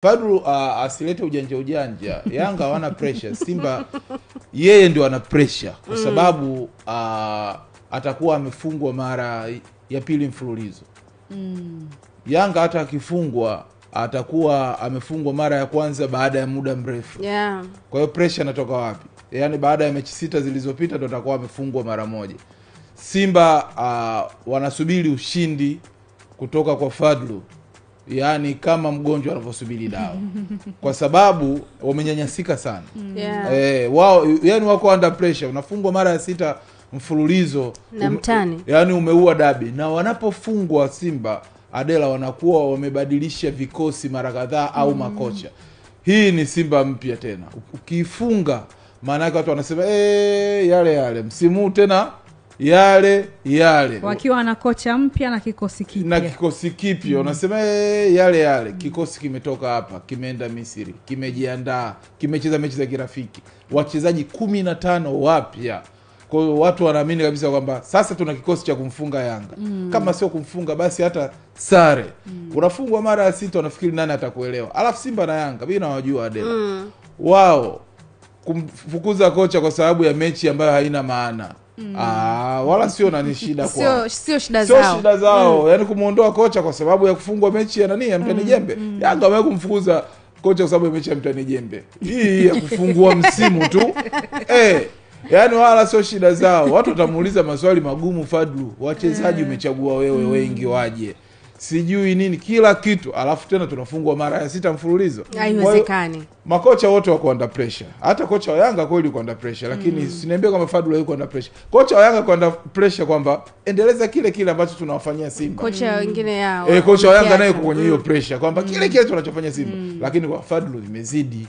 Fadlu asilete ujanja. Yanga hawana pressure. Simba yeye ndio ana pressure kwa sababu atakuwa amefungwa mara ya pili mfululizo. Yanga hata akifungwa atakuwa amefungwa mara ya kwanza baada ya muda mrefu. Yeah. Kwa hiyo pressure inatoka wapi? Yaani baada ya mechi 6 zilizopita ndo atakuwa amefungwa mara moja. Simba wanasubiri ushindi kutoka kwa Fadlu. Yaani kama mgonjwa anavyosubiri dawa. Kwa sababu wamenyanyasika sana. Yeah. Wao yani wako under pressure. Unafungwa mara ya 6 mfululizo na mtani. Yaani umeua dabi. Na wanapofungwa Simba Adela wanakuwa wamebadilisha vikosi mara kadhaa au makocha. Hii ni Simba mpya tena. Ukifunga maana yake watu wanasema yale msimu tena yale wakiwa na kocha mpya na kikosi kipya unasema yale kikosi kimetoka hapa, kimeenda Misri, kimejiandaa, kimecheza mechi za kirafiki, wachezaji 15 wapya. Kwa hiyo watu wanaamini kabisa kwamba sasa tuna kikosi cha kumfunga Yanga. Kama sio kumfunga basi hata sare. Unafungwa mara ya 6 unafikiri nani atakuelewa. Alafu Simba na Yanga mimi nawajua Adela. Wao kumfukuza kocha kwa sababu ya mechi ambayo haina maana. Wala sio nani shida kwao. Sio shida zao. Sio shida zao. Yaani kumuondoa kocha kwa sababu ya kufungwa mechi ya nani ya Mtani Jembe. Yanga wao kumfukuza kocha kwa sababu ya mechi ya Mtani Jembe. Hii ya kufungua msimu tu. Yaani wala sio shida zao. Watu watamuuliza maswali magumu Fadlu. Wachezaji umechagua wewe wengi waje. Sijui nini kila kitu. Alafu tena tunafungwa mara ya 6 mfululizo. Haiwezekani. Makocha wote wako under pressure. Hata kocha wa Yanga kweli yuko under pressure, lakini siniambie kama Fadlu yuko under pressure. Kocha wa Yanga yuko under pressure kwamba endeleza kile ambacho tunawafanyia Simba. Kocha wengine yao. Kocha wa Yanga naye yuko kwenye hiyo pressure kwamba kile tunachofanya Simba, lakini kwa Fadlu imezidi.